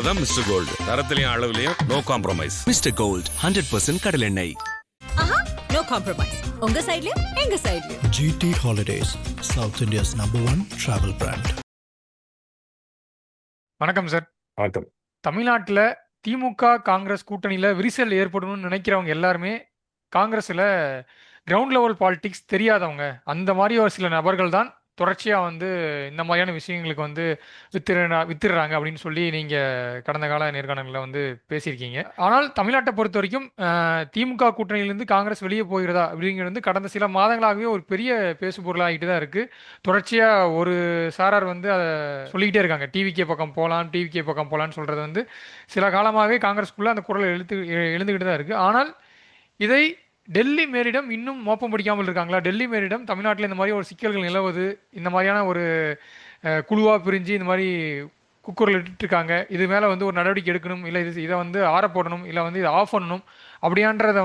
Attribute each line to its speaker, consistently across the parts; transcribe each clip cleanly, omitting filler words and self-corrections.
Speaker 1: அதான் mister gold. தரத்திலையும் அளவுலயும் நோ காம்ப்ரமைஸ்.
Speaker 2: மிஸ்டர் கோல்ட் 100% கடல் எண்ணெய்.
Speaker 3: No compromise. உங்க சைடுலயும் எங்க சைடுலயும்.
Speaker 4: GT Holidays, South India's #1 travel brand.
Speaker 5: வணக்கம் சார்.
Speaker 6: வணக்கம்.
Speaker 5: தமிழ்நாட்டில் திமுக காங்கிரஸ் கூட்டணியில் விரிசல் ஏற்படணும்னு நினைக்கிறவங்க எல்லாருமே காங்கிரஸில் கிரவுண்ட் லெவல் பாலிடிக்ஸ் தெரியாதவங்க, அந்த மாதிரி ஒரு சில நபர்கள் தான் தொடர்ச்சியாக இந்த மாதிரியான விஷயங்களுக்கு வித்துடுறாங்க அப்படின்னு சொல்லி நீங்கள் கடந்த கால நேர்காணலில் பேசியிருக்கீங்க. ஆனால் தமிழ்நாட்டை பொறுத்த வரைக்கும் திமுக கூட்டணியிலேருந்து காங்கிரஸ் வெளியே போகிறதா அப்படிங்கிறது கடந்த சில மாதங்களாகவே ஒரு பெரிய பேசு பொருளாகிட்டு தான் இருக்குது. தொடர்ச்சியாக ஒரு சாரார் அதை சொல்லிக்கிட்டே இருக்காங்க, டிவிகே பக்கம் போகலான்னு சொல்கிறது சில காலமாகவே காங்கிரஸ்குள்ளே அந்த குரல் எழுந்துக்கிட்டு தான் இருக்குது. ஆனால் இதை டெல்லி மேலிடம் இன்னும் மோப்பம் பிடிக்காமல் இருக்காங்களா? டெல்லி மேலிடம் தமிழ்நாட்டில் இந்த மாதிரி ஒரு சிக்கல்கள் நிலவுது, இந்த மாதிரியான ஒரு குழுவாக பிரிஞ்சு இந்த மாதிரி குக்குரல் இட்டுருக்காங்க, இது மேலே ஒரு நடவடிக்கை எடுக்கணும், இல்லை இதை ஆற போடணும், இல்லை இதை ஆஃப் பண்ணணும் அப்படியான்றதை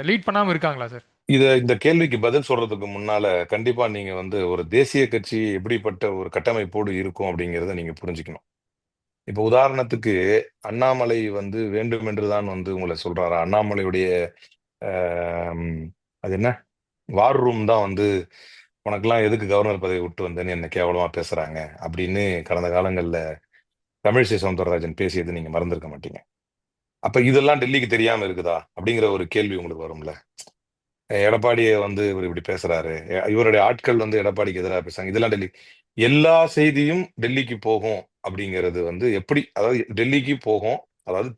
Speaker 5: லீட் பண்ணாமல் இருக்காங்களா சார்?
Speaker 6: இந்த கேள்விக்கு பதில் சொல்றதுக்கு முன்னால கண்டிப்பா நீங்க ஒரு தேசிய கட்சி எப்படிப்பட்ட ஒரு கட்டமைப்போடு இருக்கும் அப்படிங்கிறத நீங்க புரிஞ்சுக்கணும். இப்போ உதாரணத்துக்கு அண்ணாமலை வேண்டும் என்றுதான் உங்களை சொல்றாரா? அண்ணாமலையுடைய அது என்ன வார் ரூம் தான் உனக்கெல்லாம் எதுக்கு கவர்னர் பதவி விட்டு வந்தேன்னு என்ன கேவலமா பேசுறாங்க அப்படின்னு கடந்த காலங்கள்ல தமிழிசை சவுந்தரராஜன் பேசியது நீங்க மறந்துருக்க மாட்டீங்க. அப்ப இதெல்லாம் டெல்லிக்கு தெரியாம இருக்குதா அப்படிங்கிற ஒரு கேள்வி உங்களுக்கு வரும்ல. எடப்பாடியை இவர் இப்படி பேசுறாரு, இவருடைய ஆட்கள் எடப்பாடிக்கு எதிராக பேசுறாங்க, இதெல்லாம் டெல்லி எல்லா செய்தியும் டெல்லிக்கு போகும் அப்படிங்கிறது எப்படி, அதாவது டெல்லிக்கு போகும், அதாவது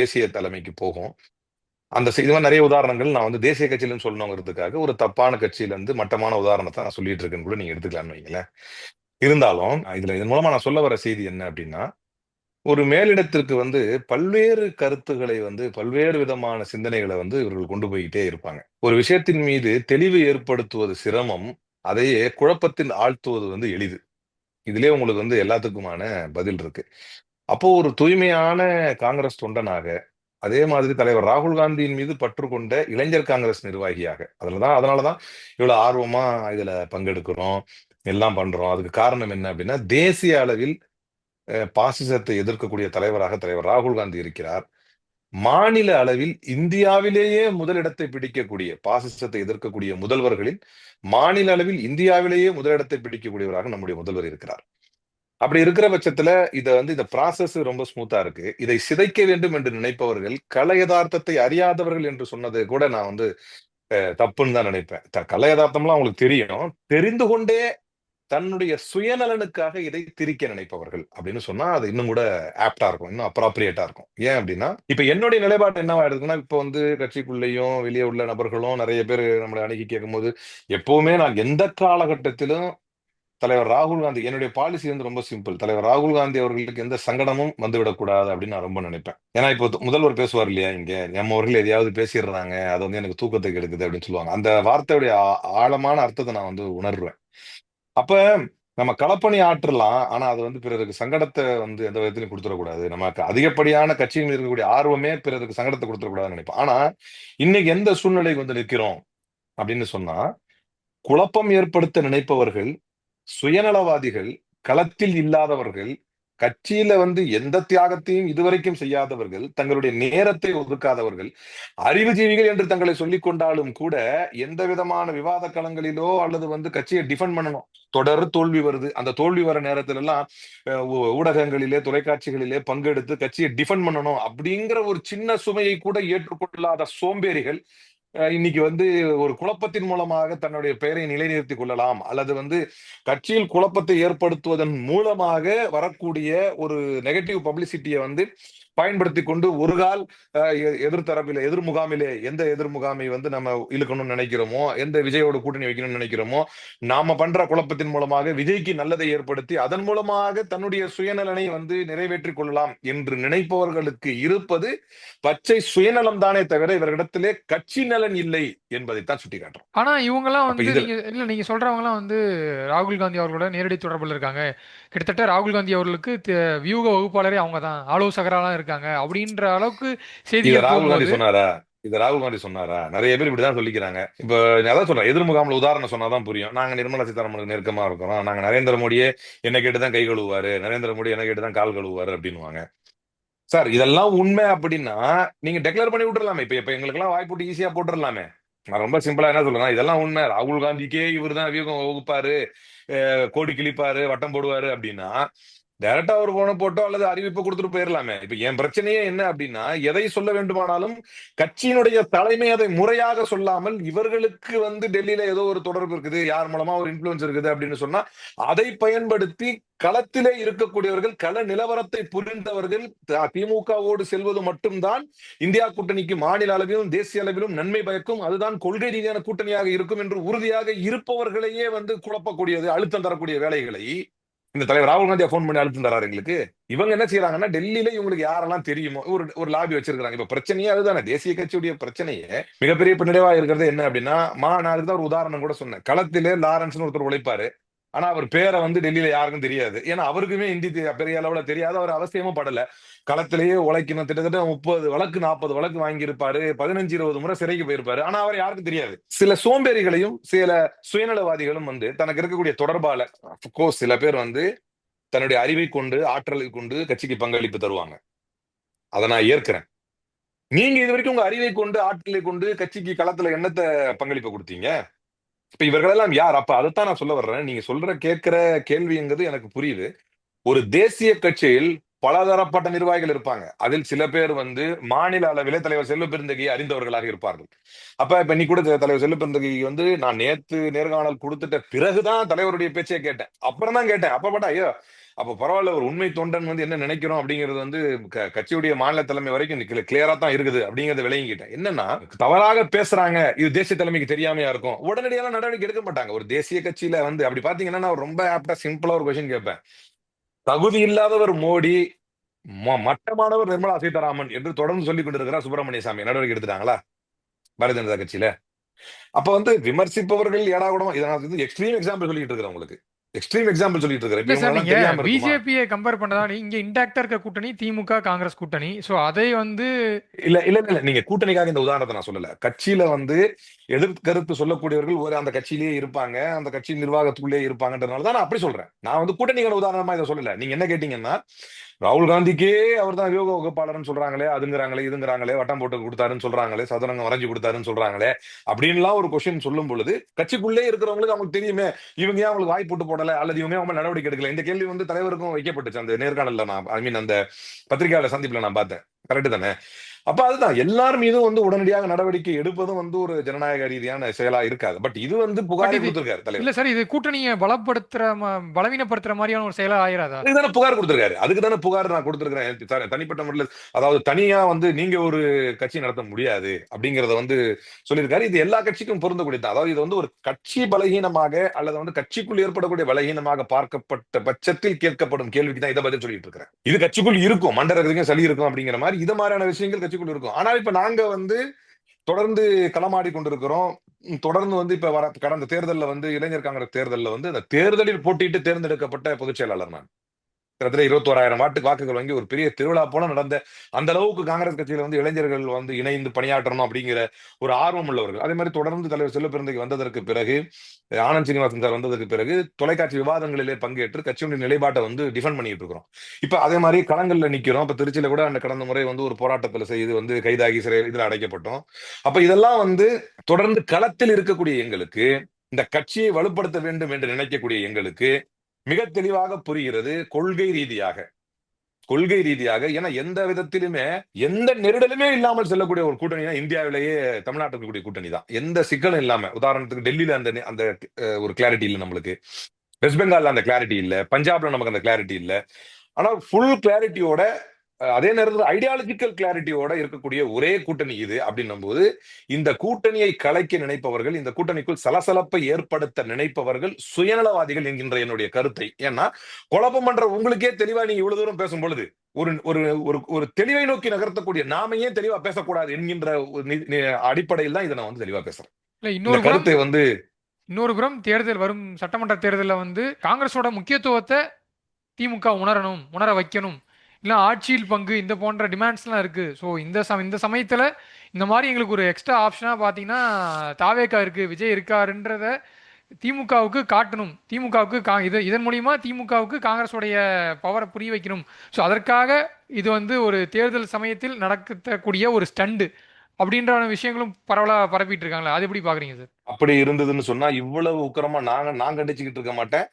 Speaker 6: தேசிய தலைமைக்கு போகும். அந்த செய்தி நிறைய உதாரணங்கள் நான் தேசிய கட்சியிலன்னு சொல்லணுங்கிறதுக்காக ஒரு தப்பான கட்சியில மட்டமான உதாரணத்தை நான் சொல்லிட்டு இருக்கேன்னு கூட நீங்க எடுத்துக்கலாம்னு வைங்களேன். இருந்தாலும் இதன் மூலமா நான் சொல்ல வர செய்தி என்ன அப்படின்னா, ஒரு மேலிடத்திற்கு பல்வேறு கருத்துக்களை பல்வேறு விதமான சிந்தனைகளை இவர்கள் கொண்டு போய்கிட்டே இருப்பாங்க. ஒரு விஷயத்தின் மீது தெளிவு ஏற்படுத்துவது சிரமம், அதையே குழப்பத்தில் ஆழ்த்துவது எளிது. இதுலயே உங்களுக்கு எல்லாத்துக்குமான பதில் இருக்கு. அப்போ ஒரு தூய்மையான காங்கிரஸ் தொண்டனாக, அதே மாதிரி தலைவர் ராகுல் காந்தியின் மீது பற்று கொண்ட இளைஞர் காங்கிரஸ் நிர்வாகியாக, அதனாலதான் இவ்வளவு ஆர்வமா இதுல பங்கெடுக்கிறோம், எல்லாம் பண்றோம். அதுக்கு காரணம் என்ன அப்படின்னா, தேசிய அளவில் பாசிசத்தை எதிர்க்கக்கூடிய தலைவராக தலைவர் ராகுல் காந்தி இருக்கிறார். மாநில அளவில் இந்தியாவிலேயே முதலிடத்தை பிடிக்கக்கூடிய, பாசிசத்தை எதிர்க்கக்கூடிய முதல்வர்களில் மாநில அளவில் இந்தியாவிலேயே முதலிடத்தை பிடிக்கக்கூடியவராக நம்முடைய முதல்வர் இருக்கிறார். அப்படி இருக்கிற பட்சத்துல இந்த ப்ராசஸ் ரொம்ப ஸ்மூத்தா இருக்கு. இதை சிதைக்க வேண்டும் என்று நினைப்பவர்கள் கள யதார்த்தத்தை அறியாதவர்கள் என்று சொன்னது கூட நான் தப்புன்னு தான் நினைப்பேன். கள யதார்த்தம்லாம் அவங்களுக்கு தெரியும், தெரிந்து கொண்டே தன்னுடைய சுயநலனுக்காக இதை திரிக்க நினைப்பவர்கள் அப்படின்னு சொன்னா அது இன்னும் கூட ஆப்டா இருக்கும், இன்னும் அப்ராப்ரியேட்டா இருக்கும். ஏன் அப்படின்னா, இப்ப என்னுடைய நிலைப்பாடு என்னவா இருக்குன்னா, இப்ப கட்சிக்குள்ளேயும் வெளியே உள்ள நபர்களும் நிறைய பேர் நம்மளை அணுகி கேட்கும் போது, எப்பவுமே நான் எந்த காலகட்டத்திலும் தலைவர் ராகுல் காந்தி, என்னுடைய பாலிசி ரொம்ப சிம்பிள். தலைவர் ராகுல் காந்தி அவர்களுக்கு எந்த சங்கடமும் வந்துவிடக்கூடாது அப்படின்னு நான் ரொம்ப நினைப்பேன். ஏன்னா இப்போ முதல்வர் பேசுவார் இல்லையா, இங்க நம்ம அவர்கள் எதையாவது பேசிடுறாங்க, அது எனக்கு தூக்கத்தை கெடுக்குது அப்படின்னு சொல்லுவாங்க. அந்த வார்த்தையுடைய ஆழமான அர்த்தத்தை நான் உணர்வேன். அப்ப நம்ம களப்பணி ஆற்றலாம், ஆனா அது பிறருக்கு சங்கடத்தை எந்த விதத்திலையும் கொடுத்துடக்கூடாது. நமக்கு அதிகப்படியான கட்சியில் இருக்கக்கூடிய ஆர்வமே பிறருக்கு சங்கடத்தை கொடுத்துடக்கூடாதுன்னு நினைப்பேன். ஆனா இன்னைக்கு எந்த சூழ்நிலைக்கு நிற்கிறோம் அப்படின்னு சொன்னா, குழப்பம் ஏற்படுத்த நினைப்பவர்கள், சுயநலவாதிகள், களத்தில் இல்லாதவர்கள், கட்சியில எந்த தியாகத்தையும் இதுவரைக்கும் செய்யாதவர்கள், தங்களுடைய நேரத்தை ஒதுக்காதவர்கள், அறிவுஜீவிகள் என்று தங்களை சொல்லிக் கொண்டாலும் கூட எந்த விதமான விவாத களங்களிலோ அல்லது கட்சியை டிஃபெண்ட் பண்ணணும், தொடர் தோல்வி வருது, அந்த தோல்வி வர நேரத்துல எல்லாம் ஊடகங்களிலே தொலைக்காட்சிகளிலே பங்கெடுத்து கட்சியை டிஃபெண்ட் பண்ணணும் அப்படிங்கிற ஒரு சின்ன சுமையை கூட ஏற்றுக்கொள்ளாத சோம்பேறிகள் இன்னைக்கு ஒரு குழப்பத்தின் மூலமாக தன்னுடைய பெயரை நிலைநிறுத்திக் கொள்ளலாம், அல்லது கட்சியில் குழப்பத்தை ஏற்படுத்துவதன் மூலமாக வரக்கூடிய ஒரு நெகட்டிவ் பப்ளிசிட்டியை பயன்படுத்தி கொண்டு ஒரு கால் எதிர்த்தரப்பில எதிர்முகாமிலே எந்த எதிர்முகாமை நம்ம இழுக்கணும்னு நினைக்கிறோமோ, எந்த விஜயோட கூட்டணி வைக்கணும்னு நினைக்கிறோமோ, நாம பண்ற குழப்பத்தின் மூலமாக விஜய்க்கு நல்லதை ஏற்படுத்தி அதன் மூலமாக தன்னுடைய சுயநலனை நிறைவேற்றிக் கொள்ளலாம் என்று நினைப்பவர்களுக்கு இருப்பது பச்சை சுயநலம் தானே தவிர இவர்களிடத்திலே கட்சி நலன் இல்லை என்பதைத்தான் சுட்டி காட்டுறோம்.
Speaker 5: ஆனா இவங்க எல்லாம் நீங்க சொல்றவங்க எல்லாம் ராகுல் காந்தி அவர்களோட நேரடி தொடர்பில் இருக்காங்க. கிட்டத்தட்ட ராகுல் காந்தி அவர்களுக்கு வியூக வகுப்பாளரே அவங்க தான், ஆலோசகராலாம் இருக்காங்க அப்படின்ற அளவுக்கு செய்தி
Speaker 6: ராகுல் காந்தி சொன்னாரா? இது ராகுல் காந்தி சொன்னாரா? நிறைய பேர் இப்படிதான் சொல்லிக்கிறாங்க. இப்ப நான் அதான் சொல்றேன், எதிர்முகாமில் உதாரணம் சொன்னாதான் புரியும். நாங்க நிர்மலா சீதாராமனுக்கு நெருக்கமா இருக்கிறோம், நாங்க நரேந்திர மோடியே என்ன கேட்டுதான் கை கழுவுவாரு, நரேந்திர மோடி என்ன கேட்டுதான் கால் கழுவுவாரு அப்படின்னுவாங்க. சார் இதெல்லாம் உண்மை அப்படின்னா நீங்க டெக்ளேர் பண்ணி விட்டுறலாமே. இப்ப இப்ப எங்களுக்கு எல்லாம் வாய்ப்புட்டு ஈஸியா போட்டுடலாமே. நான் ரொம்ப சிம்பிளா என்ன சொல்றேன், இதெல்லாம் உண்மை, ராகுல் காந்திக்கே இவர் தான் வியூகம் வகுப்பாரு, கோடி கிழிப்பாரு, வட்டம் போடுவாரு அப்படின்னா டைரக்டா ஒரு போன போட்டோ அல்லது அறிவிப்பு கொடுத்துட்டு போயிடலாமே. இப்ப என் பிரச்சனையே என்ன அப்படின்னா, எதை சொல்ல வேண்டுமானாலும் கட்சியினுடைய தலைமை அதை முறையாக சொல்லாமல், இவர்களுக்கு வந்து டெல்லியில ஏதோ ஒரு தொடர்பு இருக்குது, யார் மூலமா ஒரு இன்ஃபுளுன்ஸ் இருக்குது அப்படின்னு சொன்னா அதை பயன்படுத்தி களத்திலே இருக்கக்கூடியவர்கள், கள நிலவரத்தை புரிந்தவர்கள் திமுகவோடு செல்வது மட்டும்தான் இந்தியா கூட்டணிக்கு மாநில அளவிலும் தேசிய அளவிலும் நன்மை பயக்கும், அதுதான் கொள்கை ரீதியான கூட்டணியாக இருக்கும் என்று உறுதியாக இருப்பவர்களையே வந்து குழப்பக்கூடியது, அழுத்தம் தரக்கூடிய வேலைகளை இந்த தலைவர் ராகுல் காந்தியா போன் பண்ணி அழுத்தம் தராரு எங்களுக்கு. இவங்க என்ன செய்யறாங்கன்னா, டெல்லியில இவங்களுக்கு யாரெல்லாம் தெரியுமோ ஒரு ஒரு லாபி வச்சிருக்காங்க. இப்ப பிரச்சனையே அதுதானே, தேசிய கட்சியுடைய பிரச்சனையே மிகப்பெரிய பின்னடைவா இருக்கிறது என்ன அப்படின்னா, நான் அதுதான் ஒரு உதாரணம் கூட சொன்னேன். களத்திலே லாரன்ஸ்னு ஒருத்தர் உழைப்பாரு, ஆனா அவர் பேரை வந்து டெல்லியில யாருக்கும் தெரியாது. ஏன்னா அவருக்குமே ஹிந்தி பெரிய அளவுல தெரியாது, அவர் அவசியமும் படல. களத்திலேயே உழைக்கணும், கிட்டத்தட்ட 30 வழக்கு 40 வழக்கு வாங்கியிருப்பாரு, 15-20 முறை சிறைக்கு போயிருப்பாரு, ஆனா அவர் யாருக்கும் தெரியாது. சில சோம்பேறிகளையும் சில சுயநலவாதிகளும் வந்து தனக்கு இருக்கக்கூடிய தொடர்பால அப்கோர்ஸ் சில பேர் வந்து தன்னுடைய அறிவை கொண்டு ஆற்றலை கொண்டு கட்சிக்கு பங்களிப்பு தருவாங்க, அதை நான் ஏற்கிறேன். நீங்க இது வரைக்கும் உங்க அறிவை கொண்டு ஆற்றலை கொண்டு கட்சிக்கு களத்துல என்னத்தை பங்களிப்பு கொடுத்தீங்க? இப்ப இவர்களெல்லாம் யார்? அப்ப அதைத்தான் நான் சொல்ல வர்றேன். நீங்க சொல்ற கேட்கிற கேள்விங்கிறது எனக்கு புரியுது. ஒரு தேசிய கட்சியில் பலதரப்பட்ட நிர்வாகிகள் இருப்பாங்க. அதில் சில பேர் வந்து மாநில அளவிலே தலைவர் செல்வ பெருந்தகையை அறிந்தவர்களாக இருப்பார்கள். அப்ப இப்ப நீ கூட தலைவர் செல்வ பெருந்தகை வந்து நான் நேத்து நேர்காணல் கொடுத்துட்ட பிறகுதான் தலைவருடைய பேச்சை கேட்டேன். அப்புறம் தான் கேட்டேன். அப்ப பட்டா ஐயோ அப்ப பரவாயில்ல, ஒரு உண்மை தொண்டன் வந்து என்ன நினைக்கிறோம் அப்படிங்கிறது வந்து கட்சியுடைய மாநில தலைமை வரைக்கும் கிளியரா தான் இருக்குது அப்படிங்கறத விளங்கிக்கிட்டேன். என்னன்னா தவறாக பேசுறாங்க, இது தேசிய தலைமைக்கு தெரியாமையா இருக்கும், உடனடியாக நடவடிக்கை எடுக்க மாட்டாங்க. ஒரு தேசிய கட்சியில வந்து அப்படி பாத்தீங்கன்னா நான் ரொம்ப ஆப்டா சிம்பிளா ஒரு கொஸ்டின் கேட்பேன். தகுதி இல்லாதவர் மோடி, மட்டமானவர் நிர்மலா சீதாராமன் என்று தொடர்ந்து சொல்லிக் கொண்டிருக்கிறார் சுப்பிரமணிய சாமி, நடவடிக்கை எடுத்துட்டாங்களா பாரதிய ஜனதா கட்சியில? அப்ப வந்து விமர்சிப்பவர்கள் ஏடா கூடமா, இதை நான் எக்ஸ்ட்ரீம் எக்ஸாம்பிள் சொல்லிட்டு இருக்கிறேன் உங்களுக்கு, எக்ஸ்ட்ரீம் எக்ஸாம்பிள் சொல்லிட்டு இருக்கிறேன்.
Speaker 5: இல்ல
Speaker 6: இப்ப
Speaker 5: சார்,
Speaker 6: இவங்கெல்லாம்
Speaker 5: நீங்க
Speaker 6: தெரியாம இருக்குமா?
Speaker 5: பிஜேபியை கம்பேர் பண்ணதா இங்க இன்டாக்டா இருக்க கூட்டணி திமுக காங்கிரஸ் கூட்டணி. சோ அதை வந்து
Speaker 6: இல்ல இல்ல இல்ல நீங்க கூட்டணிக்காக இந்த உதாரணத்தை நான் சொல்லல. கட்சியில வந்து எதிர்கருத்து சொல்லக்கூடியவர்கள் ஒரு அந்த கட்சியிலேயே இருப்பாங்க, அந்த கட்சி நிர்வாகத்துக்குள்ளேயே இருப்பாங்கன்றதுனால தான் நான் அப்படி சொல்றேன். நான் வந்து கூட்டணிக்கான உதாரணமா இதை சொல்லல. நீங்க என்ன கேட்டீங்கன்னா, ராகுல் காந்திக்கே அவர் தான் யோக வகுப்பாளர்னு சொல்றாங்களே, அதுங்கிறாங்களே, இதுங்கிறாங்களே, வட்டம் போட்டு கொடுத்தாருன்னு சொல்றாங்களே, சதுரங்கம் வரைஞ்சு கொடுத்தாருன்னு சொல்றாங்களே அப்படின்லாம் ஒரு கொஸ்டின் சொல்லும் பொழுது கட்சிக்குள்ளே இருக்கிறவங்களுக்கு அவங்களுக்கு தெரியுமே, இவங்க ஏன் அவங்களுக்கு வாய் போட்டு போடல அல்லது இவங்க அவங்க நடவடிக்கை எடுக்கல, இந்த கேள்வி வந்து தலைவருக்கும் வைக்கப்பட்டுச்சு அந்த நேர்காணல்ல. நான் ஐ மீன் அந்த பத்திரிகையாளர் சந்திப்புல நான் பார்த்தேன். கரெக்ட் தானே? அப்ப அதுதான் எல்லார் மீதும் வந்து உடனடியாக நடவடிக்கை எடுப்பதும் வந்து ஒரு ஜனநாயக ரீதியான செயலா இருக்காது. பட் இது வந்து புகாரே கொடுத்திருக்காரு தலைவர்.
Speaker 5: இல்ல சார், இது கூட்டணியை பலவீனப்படுத்துற மாதிரியான ஒரு செயலா ஆயிராதா?
Speaker 6: அதுக்குதானே புகார் கொடுத்திருக்காரு. அதுக்குதானே புகார் நான் கொடுத்திருக்கிறேன் தனிப்பட்ட முறையில். அதாவது தனியா வந்து நீங்க ஒரு கட்சி நடத்த முடியாது அப்படிங்கறத வந்து சொல்லியிருக்காரு. இது எல்லா கட்சிக்கும் பொருந்தக்கூடியது. அதாவது இது வந்து ஒரு கட்சி பலகீனமாக அல்லது வந்து கட்சிக்குள் ஏற்படக்கூடிய பலகீனமாக பார்க்கப்பட்ட பட்சத்தில் கேட்கப்படும் கேள்விக்கு தான் இதை பதில் சொல்லிட்டு இருக்கிறேன். இது கட்சிக்குள் இருக்கும், மண்டலத்துக்கும் சளி இருக்கும் அப்படிங்கிற மாதிரி இது மாதிரியான விஷயங்கள் கட்சிக்குள் இருக்கும். ஆனால் இப்ப நாங்க வந்து தொடர்ந்து களமாடி கொண்டிருக்கிறோம். தொடர்ந்து வந்து இப்ப கடந்த தேர்தலில் வந்து இளைஞர் காங்கிரஸ் தேர்தலில் வந்து அந்த தேர்தலில் போட்டிட்டு தேர்ந்தெடுக்கப்பட்ட பொதுச் செயலாளர் நான். கிட்டத்தட்ட 21,000 வாக்குகள் வாங்கி ஒரு பெரிய திருவிழா போல நடந்த அந்த அளவுக்கு காங்கிரஸ் கட்சியில வந்து இளைஞர்கள் வந்து இணைந்து பணியாற்றணும் அப்படிங்கிற ஒரு ஆர்வம் உள்ளவர்கள். அதே மாதிரி தொடர்ந்து தலைவர் செல்வ பெருந்தகை வந்ததற்கு பிறகு, ஆனந்த் சீனிவாசன் சார் வந்ததற்கு பிறகு தொலைக்காட்சி விவாதங்களிலே பங்கேற்று கட்சியுடைய நிலைப்பாட்டை வந்து டிஃபெண்ட் பண்ணிட்டு இருக்கிறோம். இப்ப அதே மாதிரி களங்கள்ல நிக்கிறோம். இப்ப திருச்சியில கூட அந்த கடந்த முறை வந்து ஒரு போராட்டத்துல செய்து வந்து கைதாகி சிறை இதுல அடைக்கப்பட்டோம். அப்ப இதெல்லாம் வந்து தொடர்ந்து களத்தில் இருக்கக்கூடிய எங்களுக்கு, இந்த கட்சியை வலுப்படுத்த வேண்டும் என்று நினைக்கக்கூடிய எங்களுக்கு மிக தெளிவாக புரிகிறது. கொள்கை ரீதியாக ஏன்னா எந்த விதத்திலுமே எந்த நெருடலுமே இல்லாமல் செல்லக்கூடிய ஒரு கூட்டணி தான் இந்தியாவிலேயே தமிழ்நாட்டுக்கு இருக்கக்கூடிய கூட்டணி தான். எந்த சிக்கலும் இல்லாம, உதாரணத்துக்கு டெல்லியில அந்த அந்த ஒரு கிளாரிட்டி இல்லை நம்மளுக்கு, வெஸ்ட் பெங்கால்ல அந்த கிளாரிட்டி இல்ல, பஞ்சாப்ல நமக்கு அந்த கிளாரிட்டி இல்ல. ஆனா ஃபுல் கிளாரிட்டியோட அதே நேரத்தில் ஐடியாலஜிக்கல் கிளாரிட்டியோட இருக்கக்கூடிய ஒரே கூட்டணி இது அப்படின்னும் போது, இந்த கூட்டணியை கலைக்க நினைப்பவர்கள், இந்த கூட்டணிக்குள் சலசலப்பை ஏற்படுத்த நினைப்பவர்கள் சுயநலவாதிகள் என்கின்ற என்னுடைய கருத்தை. ஏன்னா குழப்பம் பண்ற உங்களுக்கே தெளிவா நீங்க இவ்வளவு தூரம் பேசும் பொழுது ஒரு ஒரு ஒரு தெளிவை நோக்கி நகர்த்தக்கூடிய நாம ஏன் தெளிவா பேசக்கூடாது என்கின்ற அடிப்படையில் தான் இதை நான் வந்து தெளிவா பேசுறேன். இந்த கருத்தை வந்து
Speaker 5: இன்னொரு புறம் தேர்தல் வரும் சட்டமன்ற தேர்தலில் வந்து காங்கிரஸோட முக்கியத்துவத்தை திமுக உணர வைக்கணும், இல்லை ஆட்சியில் பங்கு இந்த போன்ற டிமாண்ட்ஸ்லாம் இருக்குது. ஸோ இந்த சமயத்தில் இந்த மாதிரி எங்களுக்கு ஒரு எக்ஸ்ட்ரா ஆப்ஷனாக பார்த்தீங்கன்னா தாவேக்கா இருக்குது, விஜய் இருக்காருன்றத திமுகவுக்கு காட்டணும். திமுகவுக்கு இதன் மூலியமா திமுகவுக்கு காங்கிரஸுடைய பவரை புரிய வைக்கணும். ஸோ அதற்காக இது வந்து ஒரு தேர்தல் சமயத்தில் நடக்கக்கூடிய ஒரு ஸ்டண்டு அப்படின்ற விஷயங்களும் பரவலாக பரப்பிட்டு இருக்காங்களா? அது எப்படி பார்க்குறீங்க சார்?
Speaker 6: அப்படி இருந்ததுன்னு சொன்னா இவ்வளவு உக்கிரமா நான் கண்டிச்சுக்கிட்டு இருக்க மாட்டேன்.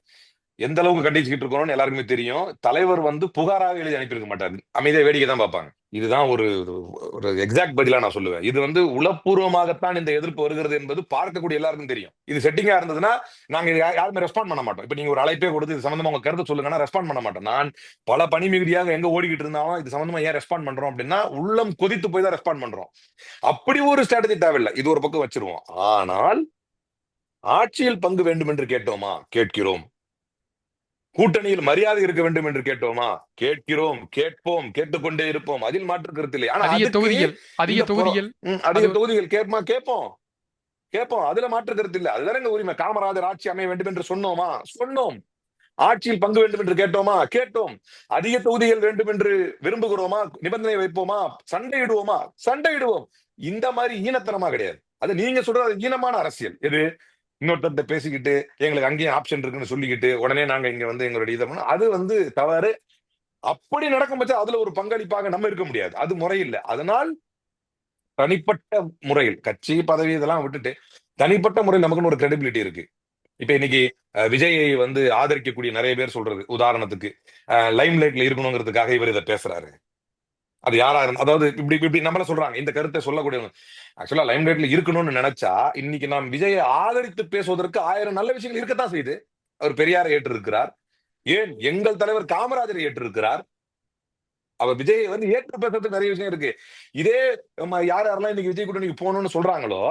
Speaker 6: எந்த அளவுக்கு கண்டிச்சுக்கிட்டு இருக்கணும்னு எல்லாருக்குமே தெரியும். தலைவர் வந்து புகாராக எழுதி அனுப்பியிருக்க மாட்டாரு. அமைதியா வேடிக்கை தான் பார்ப்பாங்க. இதுதான் ஒரு ஒரு எக்ஸாக்ட் பதிலா நான் சொல்லுவேன். இது வந்து உளப்பூர்வமாகத்தான் இந்த எதிர்ப்பு வருகிறது என்பது பார்க்கக்கூடிய எல்லாருக்கும் தெரியும். இது செட்டிங்கா இருந்ததுன்னா நாங்க யாருமே ரெஸ்பாண்ட் பண்ண மாட்டோம். இப்ப நீங்க ஒரு அழைப்பே கொடுத்து இது சம்பந்தமா உங்க கருத்து சொல்லுங்கன்னா ரெஸ்பாண்ட் பண்ண மாட்டோம். நான் பல பணி மிகுதியாக எங்க ஓடிக்கிட்டு இருந்தாலும் இது சம்பந்தமா ஏன் ரெஸ்பாண்ட் பண்றோம் அப்படின்னா உள்ளம் கொதித்து போய் தான் ரெஸ்பாண்ட் பண்றோம். அப்படி ஒரு ஸ்ட்ராட்டஜி தேவையில்லை. இது ஒரு பக்கம் வச்சிருவோம். ஆனால் ஆட்சியில் பங்கு வேண்டும் என்று கேட்டோமா? கேட்கிறோம். கூட்டணியில் மரியாதை இருக்க வேண்டும் என்று கேட்டோமா? கேட்கிறோம், கேட்போம், கேட்டுக்கொண்டே இருப்போம். அதில் மாற்று கருத்து இல்லை. ஆனா
Speaker 5: அதிக தொகுதிகள்
Speaker 6: அதிக தொகுதிகள் கேட்போம். அதுல மாற்று கருத்து இல்லை. அதுதானே எங்க உரிமை. காமராஜர் ஆட்சி அமைய வேண்டும் என்று சொன்னோம். ஆட்சியில் பங்கு வேண்டும் என்று கேட்டோமா? கேட்டோம். அதிக தொகுதிகள் வேண்டும் என்று விரும்புகிறோமா? நிபந்தனை வைப்போமா? சண்டையிடுவோம். இந்த மாதிரி ஈனத்தனமா கிடையாது. அது நீங்க சொல்றது ஈனமான அரசியல். எது? இன்னொருத்த பேசிக்கிட்டு எங்களுக்கு அங்கேயும் ஆப்ஷன் இருக்குன்னு சொல்லிக்கிட்டு உடனே நாங்க இங்க வந்து எங்களுடைய இதை பண்ணோம். அது வந்து தவறு. அப்படி நடக்கும் பட்சம் அதுல ஒரு பங்களிப்பாக நம்ம இருக்க முடியாது. அது முறையில்லை. அதனால் தனிப்பட்ட முறையில் கட்சி பதவி இதெல்லாம் விட்டுட்டு தனிப்பட்ட முறையில் நமக்குன்னு ஒரு கிரெடிபிலிட்டி இருக்கு. இப்ப இன்னைக்கு விஜயை வந்து ஆதரிக்கக்கூடிய நிறைய பேர் சொல்றது, உதாரணத்துக்கு லைம் லைட்ல இருக்கணுங்கிறதுக்காக இவர் இதை பேசுறாரு. அது யாரா இருந்தா, அதாவது இப்படி நம்மள சொல்றாங்க, இந்த கருத்தை சொல்லக்கூடியவங்க ஆக்சுவலா லைம் லைட்ல இருக்கணும்னு நினைச்சா இன்னைக்கு நாம் விஜயை ஆதரித்து பேசுவதற்கு 1000 நல்ல விஷயங்கள் இருக்கத்தான் செய்யுது. அவர் பெரியாரை ஏற்று இருக்கிறார். ஏன் எங்கள் தலைவர் காமராஜரை ஏற்று இருக்கிறார். அவர் விஜயை வந்து ஏற்று பேசுறதுக்கு நிறைய விஷயம் இருக்கு. இதே யாரெல்லாம் இன்னைக்கு விஜய் கூட்டணிக்கு போகணும்னு சொல்றாங்களோ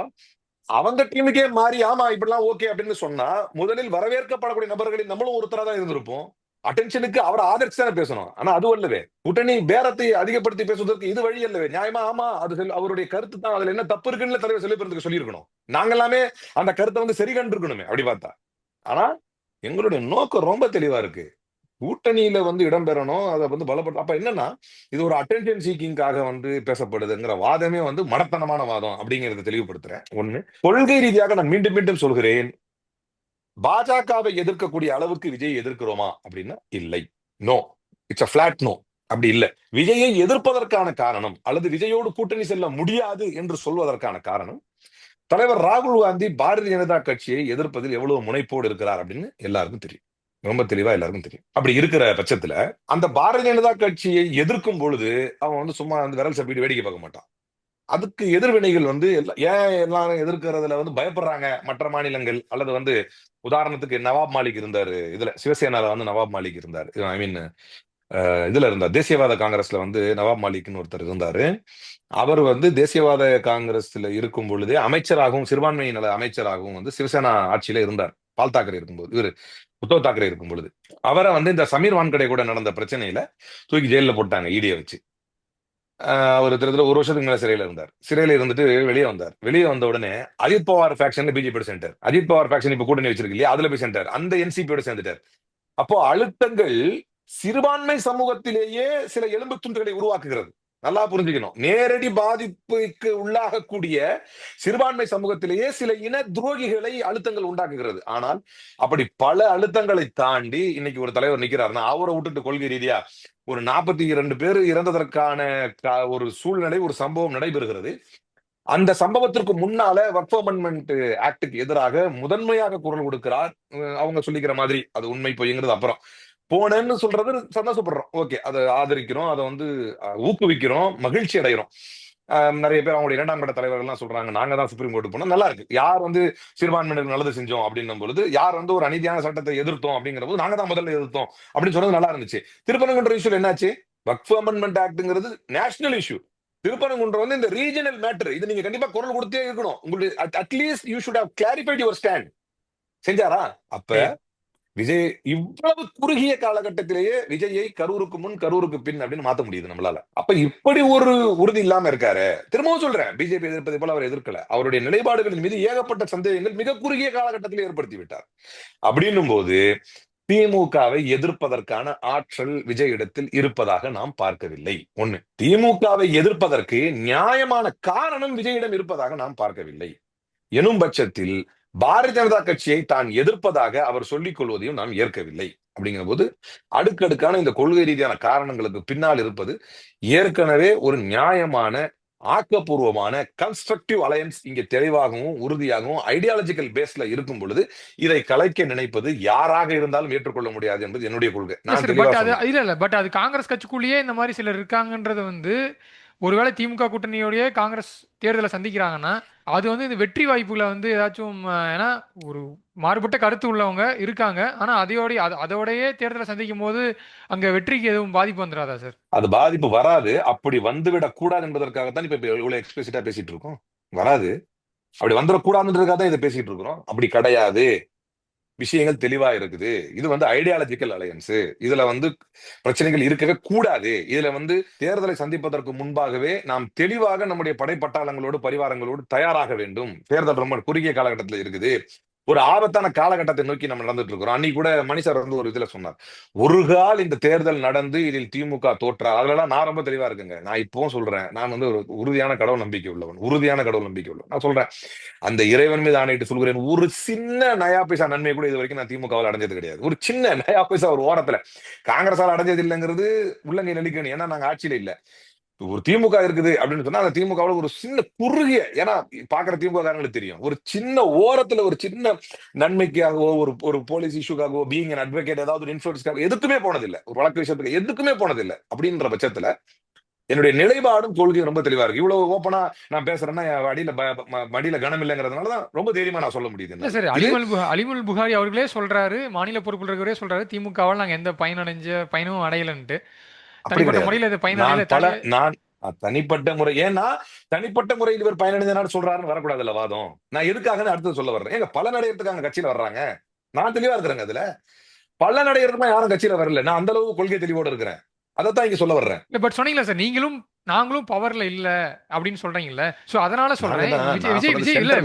Speaker 6: அவங்க டீமுக்கே மாறி ஆமா இப்படிலாம் ஓகே அப்படின்னு சொன்னா முதலில் வரவேற்கப்படக்கூடிய நபர்களில் நம்மளும் ஒருத்தரா தான் இருந்திருப்போம். அட்டென்ஷனுக்கு அவரை ஆதரிச்சு தானே பேசணும். ஆனா அது அல்லவே கூட்டணி பேரத்தை அதிகப்படுத்தி பேசுவதற்கு இது வழி அல்லவே. நியாயமா ஆமா அது அவருடைய கருத்து தான். அதுல என்ன தப்பு இருக்குன்னு தலைவர் சொல்லிப்படுறதுக்கு சொல்லியிருக்கணும். நாங்க எல்லாமே அந்த கருத்தை வந்து சரி கண்டிருக்கணுமே அப்படி பார்த்தா. ஆனா எங்களுடைய நோக்கம் ரொம்ப தெளிவா இருக்கு. கூட்டணியில வந்து இடம்பெறணும், அதை வந்து பலப்படுத்த. அப்ப என்னன்னா இது ஒரு அட்டென்ஷன் சீக்கிங்காக வந்து பேசப்படுதுங்கிற வாதமே வந்து மடத்தனமான வாதம் அப்படிங்கறத தெளிவுபடுத்துறேன். ஒண்ணு, கொள்கை ரீதியாக நான் மீண்டும் மீண்டும் சொல்கிறேன், பாஜகவை எதிர்க்கக்கூடிய அளவுக்கு விஜய் எதிர்க்கிறோமா அப்படின்னா இல்லை. No, it's a flat no. அப்படி இல்லை. விஜயை எதிர்ப்பதற்கான காரணம் அல்லது விஜயோடு கூட்டணி செல்ல முடியாது என்று சொல்வதற்கான காரணம் தலைவர் ராகுல் காந்தி பாரதிய ஜனதா கட்சியை எதிர்ப்பதில் எவ்வளவு முனைப்போடு இருக்கிறார் அப்படின்னு எல்லாருக்கும் தெரியும். ரொம்ப தெளிவா எல்லாருக்கும் தெரியும். அப்படி இருக்கிற பட்சத்துல அந்த பாரதிய ஜனதா கட்சியை எதிர்க்கும் பொழுது அவன் வந்து சும்மா அந்த விரல் சப்பிட்டு வேடிக்கை பார்க்க மாட்டான். அதுக்கு எதிர்வினைகள் வந்து ஏன் எல்லாரும் எதிர்க்கிறதுல வந்து பயப்படுறாங்க மற்ற மாநிலங்கள். அல்லது வந்து உதாரணத்துக்கு நவாப் மாலிக் இருந்தாரு, இதுல சிவசேனால வந்து நவாப் மாலிக் இருந்தாரு. ஐ மீன் இதுல இருந்தார் தேசியவாத காங்கிரஸ்ல வந்து நவாப் மாலிக்னு ஒருத்தர் இருந்தாரு. அவர் வந்து தேசியவாத காங்கிரஸ்ல இருக்கும் பொழுதே அமைச்சராகவும் சிறுபான்மை நல அமைச்சராகவும் வந்து சிவசேனா ஆட்சியில இருந்தார். பால் தாக்கரே இருக்கும்போது, இவர் உத்தவ் தாக்கரே இருக்கும் பொழுது அவரை வந்து இந்த சமீர் வான்கடே கூட நடந்த பிரச்சனையில தூக்கி ஜெயில போட்டாங்க ஈடியை வச்சு. அவர் கிட்டத்தட்ட 1 வருஷத்துக்கு மேல சிறையில இருந்தார். சிறையில இருந்துட்டு வெளியே வந்தார். வெளியே வந்த உடனே அஜித் பவார் ஃபேக்ஷன்ல BJP centre. Ajit Pawar faction இப்ப கூட்டணி வச்சிருக்கு இல்லையா, அதுல போய் சென்டர். அந்த என்சிபியோட சேர்ந்துட்டார். அப்போ அழுத்தங்கள் சிறுபான்மை சமூகத்திலேயே சில எலும்பு துண்டுகளை உருவாக்குகிறது. நல்லா புரிஞ்சுக்கணும். நேரடி பாதிப்புக்கு உள்ளாகக்கூடிய சிறுபான்மை சமூகத்திலேயே சில இன துரோகிகளை அழுத்தங்கள் உண்டாக்குகிறது. ஆனால் அப்படி பல அழுத்தங்களை தாண்டி இன்னைக்கு ஒரு தலைவர் நிக்கிறாருன்னா அவரை விட்டுட்டு கொள்கை ரீதியா ஒரு 42 பேர் இறந்ததற்கான ஒரு சூழ்நிலை, ஒரு சம்பவம் நடைபெறுகிறது. அந்த சம்பவத்திற்கு முன்னால வக்ஃப் அமெண்ட்மெண்ட் ஆக்டுக்கு எதிராக முதன்மையாக குரல் கொடுக்கிறார். அவங்க சொல்லிக்கிற மாதிரி அது உண்மை பொய்ங்கிறது அப்புறம். போனேன்னு சொல்றது சந்தோஷப்படுறோம், ஓகே, அதை ஆதரிக்கிறோம், அதை வந்து ஊக்குவிக்கிறோம், மகிழ்ச்சி அடைகிறோம். நிறைய பேர் அவங்களுடைய 2ஆம் கட்ட தலைவர்கள் எல்லாம் சொல்றாங்க நாங்க தான் சுப்ரீம் கோர்ட்டு போனோம். நல்லா இருக்கு. யார் வந்து சிறுபான்மையினருக்கு நல்லது செஞ்சோம் அப்படின்னும் பொழுது, யார் வந்து ஒரு அநீதியான சட்டத்தை எதிர்த்தோம் அப்படிங்கிற போது நாங்க தான் முதல்ல எதிர்த்தோம் அப்படின்னு சொன்னது நல்லா இருந்துச்சு. திருப்பரங்குன்ற இஷ்யூ என்னாச்சு? வக்ஃப் அமெண்ட்மெண்ட் ஆக்ட்ங்கிறது நேஷனல் இஷ்யூ. திருப்பரங்குன்றம் வந்து இந்த ரீஜனல் மேட்டர். இது நீங்க கண்டிப்பா குரல் கொடுத்தே இருக்கணும். உங்களுக்கு at least you should have clarified your stand. செஞ்சாரா? அப்ப விஜய் இவ்வளவு குறுகிய காலகட்டத்திலேயே விஜயை கரூருக்கு முன் கரூருக்கு பின் அப்படின்னு மாத்த முடியுது நம்மளால. அப்ப இப்படி ஒரு உறுதி இல்லாம இருக்காரு. திரும்பவும் சொல்றேன், பிஜேபி எதிர்ப்பதை போல அவர் எதிர்க்கல. அவருடைய நிலைப்பாடுகளின் மீது ஏகப்பட்ட சந்தேகங்கள் மிக குறுகிய காலகட்டத்தில் ஏற்படுத்தி விட்டார். அப்படின்னும் போது திமுகவை எதிர்ப்பதற்கான ஆற்றல் விஜயிடத்தில் இருப்பதாக நாம் பார்க்கவில்லை. ஒண்ணு, திமுகவை எதிர்ப்பதற்கு நியாயமான காரணம் விஜயிடம் இருப்பதாக நாம் பார்க்கவில்லை. எனும் பட்சத்தில் பாரதிய ஜனதா கட்சியை தான் எதிர்ப்பதாக அவர் சொல்லிக் கொள்வதையும் நாம் ஏற்கவில்லை. அப்படிங்கிற போது அடுக்கடுக்கான இந்த கொள்கை ரீதியான காரணங்களுக்கு பின்னால் இருப்பது ஏற்கனவே ஒரு நியாயமான ஆக்கப்பூர்வமான கன்ஸ்ட்ரக்டிவ் அலையன்ஸ் இங்கே தெளிவாகவும் உறுதியாகவும் ஐடியாலஜிக்கல் பேஸ்ல இருக்கும் பொழுது இதை கலைக்க நினைப்பது யாராக இருந்தாலும் ஏற்றுக்கொள்ள முடியாது என்பது என்னுடைய கொள்கை. நான் தெளிவா
Speaker 5: பட் அது
Speaker 6: சொன்னேன்.
Speaker 5: இல்ல பட் அது காங்கிரஸ் கட்சிக்குள்ளேயே இந்த மாதிரி சிலர் இருக்காங்கன்றது வந்து ஒருவேளை திமுக கூட்டணியோடய காங்கிரஸ் தேர்தலை சந்திக்கிறாங்கன்னா அது வந்து இந்த வெற்றி வாய்ப்புகளை வந்து ஏதாச்சும் ஏன்னா ஒரு மாறுபட்ட கருத்து உள்ளவங்க இருக்காங்க. ஆனா அதோடயே தேர்தலை சந்திக்கும் போது அங்க வெற்றிக்கு எதுவும் பாதிப்பு வந்துடாதா சார்?
Speaker 6: அது பாதிப்பு வராது. அப்படி வந்துவிடக் கூடாது என்பதற்காகத்தான் இப்ப இவ்வளவு எக்ஸ்பிளிசிட்டா பேசிட்டு இருக்கோம். வராது. அப்படி வந்துடக்கூடாதுன்றதுக்காக தான் இதை பேசிட்டு இருக்கிறோம். அப்படி கிடையாது. விஷயங்கள் தெளிவா இருக்குது. இது வந்து ஐடியாலஜிக்கல் அலையன்ஸ். இதுல வந்து பிரச்சனைகள் இருக்கவே கூடாது. இதுல வந்து தேர்தலை சந்திப்பதற்கு முன்பாகவே நாம் தெளிவாக நம்முடைய படைப்பட்டாளங்களோடு பரிவாரங்களோடு தயாராக வேண்டும். தேர்தல் ரொம்ப குறுகிய காலகட்டத்தில் இருக்குது. ஒரு ஆபத்தான காலகட்டத்தை நோக்கி நம்ம நடந்துட்டு இருக்கிறோம். அன்னைக்கு கூட மணி சார் வந்து ஒரு இதுல சொன்னார், ஒரு கால் இந்த தேர்தல் நடந்து இதில் திமுக தோற்றார். அதெல்லாம் நான் ரொம்ப தெளிவா இருக்குங்க. நான் இப்பவும் சொல்றேன், நான் வந்து ஒரு உறுதியான கடவுள் நம்பிக்கை உள்ளவன். நான் சொல்றேன், அந்த இறைவன் மீது ஆணையிட்டு சொல்கிறேன், ஒரு சின்ன நயா பைசா நன்மை கூட இது வரைக்கும் நான் திமுகவால் அடைஞ்சது கிடையாது. ஒரு சின்ன நயா பைசா ஒரு ஓரத்துல காங்கிரஸால் அடைஞ்சது இல்லைங்கிறது உள்ளங்கை நெல்லிக்கணும். ஏன்னா நாங்க ஆட்சியில இல்ல. ஒரு திமுக இருக்குது அப்படின்னு சொன்னா அந்த திமுகவுல ஒரு சின்ன குறுகிய, ஏன்னா பாக்குற திமுக காரங்களுக்கு தெரியும், ஒரு சின்ன ஓரத்துல ஒரு சின்ன நன்மைக்காகவோ ஒரு போலீஸ் இஷ்யூக்காகவோ பீயிங் அன் அட்வொகேட் ஏதாவது ஒரு இன்ஃபுளுன்ஸ்க்காக எதுக்குமே போனதில்லை. ஒரு வழக்கு விஷயத்துக்கு எதுக்குமே போனதில்லை. அப்படின்ற பட்சத்துல என்னுடைய நிலைப்பாடும் கொள்கையும் ரொம்ப தெளிவா இருக்கு. இவ்வளவு ஓப்பனா நான் பேசுறேன்னா மடியில கனம் இல்லைங்கிறதுனாலதான் ரொம்ப தைரியமா நான் சொல்ல முடியுது.
Speaker 5: சரி, அலிமுல் புகாரி அவர்களே சொல்றாரு, மாநில பொறுப்பில் இருக்கிறவரே சொல்றாரு, திமுகவால் நாங்க எந்த பயனும் அடையலன்ட்டு. தனிப்பட்ட முறையில் இது
Speaker 6: நான் தனிப்பட்ட முறை, ஏன்னா தனிப்பட்ட முறையில் இவர் பயனடைந்தனால சொல்றாருன்னு வரக்கூடாதுல்ல வாதம். நான் எதுக்காக அடுத்தது சொல்ல வர்றேன். ஏங்க பலன் அடையறதுக்காக கட்சியில வர்றாங்க. நான் தெளிவா இருக்கிறேங்க. அதுல பலன் அடையறதுக்கு யாரும் கட்சியில வரல. நான் அந்த அளவுக்கு கொள்கை தெளிவோட இருக்கிறேன். அதைத்தான் இங்க சொல்ல வர்றேன்.
Speaker 5: பட் சொன்னீங்களா சார், நாங்களும் பவர்ல இல்ல அப்படின்னு சொல்றீங்கல்ல. சோ அதனால சொல்றேன்,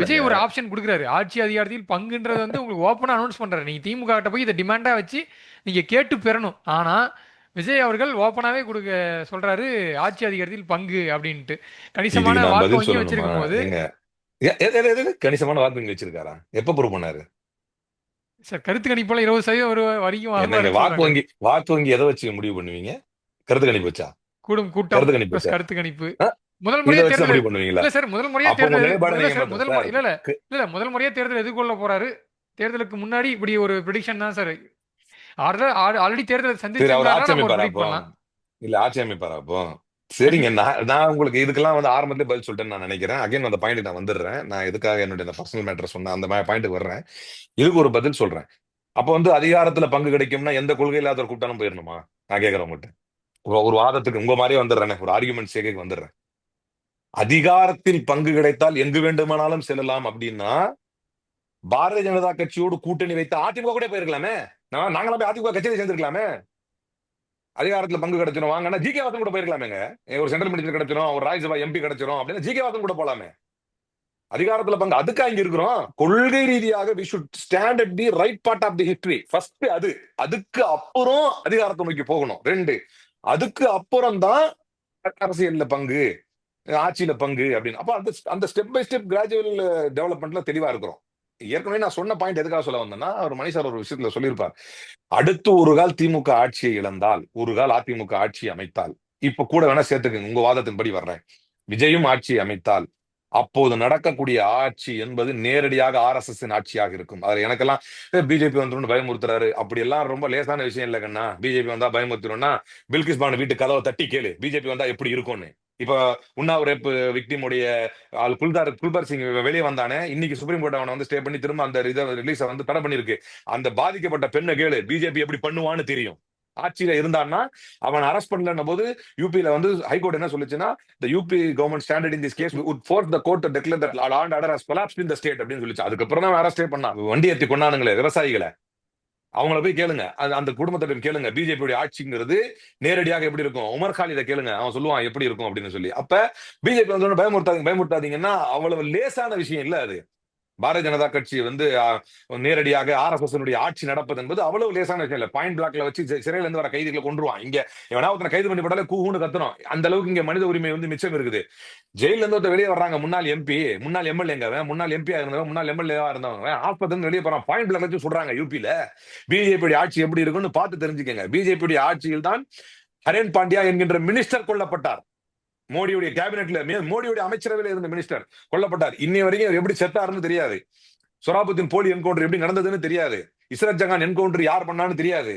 Speaker 5: விஜய் ஒரு ஆப்ஷன் கொடுக்குறாரு. ஆட்சி அதிகாரத்தில் பங்குன்றது வந்து உங்களுக்கு ஓப்பனா அனௌன்ஸ் பண்றாரு. நீங்க திமுக கிட்ட போய் இதை டிமாண்டா வச்சு நீங்க கேட்டு பெறணும். ஆனா விஜய் அவர்கள் ஓப்பனாவே கொடுக்க சொல்றாரு, ஆட்சி அதிகாரத்தில் பங்கு அப்படின்ட்டு. கணிசமான வாக்கு வங்கி வச்சிருக்கும் போது
Speaker 6: கணிசமான வாக்கு வங்கி வச்சிருக்காரா? எப்ப ப்ரூவ் பண்ணாரு
Speaker 5: சார்? கருத்து கணிப்புல 20% ஒரு வரைக்கும்
Speaker 6: வாக்கு வங்கி எதை வச்சு முடிவு பண்ணுவீங்க? கருத்து கணிப்பு வச்சா?
Speaker 5: கூட்டம் கருத்து கணிப்பு முதல் முறையா தேர்தல் பண்ணுவீங்களா? இல்ல சார், முதல் முறையா தேர்தல் எதிர்கொள்ள போறாரு. தேர்தலுக்கு முன்னாடி இப்படி ஒரு ப்ரெடிக்ஷன் தான் சார். ஆல்ரெடி தேர்தல் சந்திச்சு
Speaker 6: இல்ல ஆட்சி அமைப்பாரா அப்போ? சரிங்க, நான் உங்களுக்கு இதுக்கெல்லாம் வந்து ஆரம்பத்திலே பதில் சொல்லிட்டேன்னு நான் நினைக்கிறேன். அகைன் அந்த பாயிண்ட் நான் வந்துடுறேன். நான் எதுக்காக என்னுடைய பர்சனல் மேட்டர் சொன்ன அந்த பாயிண்ட்டுக்கு வர்றேன். இதுக்கு ஒரு பதில் சொல்றேன். அப்ப வந்து அதிகாரத்துல பங்கு கிடைக்கும்னா எந்த கொள்கை இல்லாத ஒரு கூட்டாலும் போயிடணுமா? நான் கேட்கறேன் உங்ககிட்ட. ஒரு வாதத்துக்கு உங்க மாதிரியே வந்துடுறேன், ஒரு ஆர்குமெண்ட் சேர்க்க வந்துடுறேன். அதிகாரத்தில் பங்கு கிடைத்தால் எங்கு வேண்டுமானாலும் செல்லலாம் அப்படின்னா பாரதிய ஜனதா கட்சியோடு கூட்டணி வைத்து அதிமுக கூட போயிருக்கலாமே. நாங்களாம் போய் அதிமுக கட்சியில சேர்ந்திருக்கலாமே. அதிகாரத்துல பங்கு கிடைச்சிடும் வாங்கன்னா ஜி கே வாசன் கூட போயிருக்கலாமேங்க. ஒரு சென்ட்ரல் மினிஸ்டர் கிடைச்சிடும், ஒரு ராஜ்யசபா எம்பி கிடைச்சிடும் அப்படின்னா ஜி கே வாசன் கூட போலாமே. அதிகாரத்துல பங்கு அதுக்கு அங்க இருக்கிறோம். கொள்கை ரீதியாக we should stand at the right part of the history. First அதுக்கு அப்புறம் அதிகாரத்தை நோக்கி போகணும். 2, அதுக்கு அப்புறம் தான் அரசியல்ல பங்கு, ஆட்சியில பங்கு அப்படின்னு. அப்ப அந்த ஸ்டெப் பை ஸ்டெப் கிராஜுவல் டெவலப்மெண்ட்ல தெளிவா இருக்கிறோம். ஏற்கனவே நான் சொன்ன பாயிண்ட் எதுக்காக சொல்ல வந்தேன்னா, அவர் மணி சார் ஒரு விஷயத்துல சொல்லியிருப்பார், அடுத்து ஒரு கால் திமுக ஆட்சியை இழந்தால், ஒரு கால் அதிமுக ஆட்சியை அமைத்தால், இப்ப கூட வேணா சேர்த்துக்குங்க, உங்க வாதத்தின்படி வர்றேன், விஜயும் ஆட்சியை அமைத்தால் அப்போது நடக்கக்கூடிய ஆட்சி என்பது நேரடியாக RSS ஆட்சியாக இருக்கும். அதுல எனக்கெல்லாம் பிஜேபி வந்துடும் பயமுறுத்துறாரு, அப்படி எல்லாம் ரொம்ப லேசான விஷயம் இல்ல கண்ணா. பிஜேபி வந்தா பயமுறுத்திடும்னா பில்கிஸ் பானு வீட்டு கதவை தட்டி கேளு, பிஜேபி வந்தா எப்படி இருக்கும்னு. இப்ப உன்னாவ் ரேப் விக்டிமுடைய குல்பர் சிங் வெளியே வந்தானே, இன்னைக்கு சுப்ரீம் கோர்ட் அவனை வந்து ஸ்டே பண்ணி திரும்ப அந்த ரிலீஸ வந்து தடை பண்ணிருக்கு. அந்த பாதிக்கப்பட்ட பெண்ணை கேளு, பிஜேபி எப்படி பண்ணுவான்னு தெரியும். ஆட்சியில இருந்தான்னா அவன் அரெஸ்ட் பண்ணலன்ன போது யூபியில வந்து ஹைகோர்ட் என்ன சொல்லுச்சுன்னா, the UP government standard in this case would force the court to declare that law and order has collapsed in the state அப்படின்னு சொல்லிச்சு. அதுக்கப்புறம் தான் அரெஸ்டே பண்ணான். வண்டி ஏத்தி கொண்டானுங்களே விவசாயிகளை, அவங்கள போய் கேளுங்க, அந்த குடும்பத்திடம் கேளுங்க, பிஜேபியோட ஆட்சிங்கிறது நேரடியாக எப்படி இருக்கும். உமர் காலித கேளுங்க, அவன் சொல்லுவான் எப்படி இருக்கும் அப்படின்னு சொல்லி. அப்ப பிஜேபி வந்து பயமுறுத்தாதீங்கன்னா அவ்வளவு லேசான விஷயம் இல்ல அது. பாரதிய ஜனதா கட்சி வந்து நேரடியாக RSS ஆட்சி நடப்பது என்பது அவ்வளவு லேசான விஷயம் இல்ல. பாயிண்ட் பிளாக்ல வச்சு சிறையில இருந்து வர கைதிகளை கொண்டுருவான். இங்க எவனா ஒருத்தனை கைது பண்ணி போட்டாலே கூன்னு கத்துறோம். அந்த அளவுக்கு இங்க மனித உரிமை வந்து மிச்சம் இருக்குது. ஜெயில இருந்து ஒருத்தர் வெளியே வர்றாங்க, முன்னாள் MP, முன்னாள் MLAங்க, முன்னாள் MP இருந்தவங்க, முன்னாள் MLA இருந்தவங்க, ஆஸ்பத்திரி இருந்து வெளியே போறான், பாயிண்ட் பிளாக் வச்சு சொல்றாங்க. யூபியில பிஜேபி ஆட்சி எப்படி இருக்குன்னு பார்த்து தெரிஞ்சுக்கங்க. பிஜேபி ஆட்சியில் தான் ஹரேன் பாண்டியா என்கின்ற மினிஸ்டர் கொல்லப்பட்டார். மோடியுடைய கேபினெட்ல, மோடியுடைய அமைச்சரவையில் இருந்த மினிஸ்டர் கொல்லப்பட்டார். இன்னை வரைக்கும் எப்படி செத்தாருன்னு தெரியாது. சொராபுத்தின் போலி என்கவுண்டர் எப்படி நடந்ததுன்னு தெரியாது. இஸ்ரத் ஜகான் என்கவுண்டர் யார் பண்ணான்னு தெரியாது.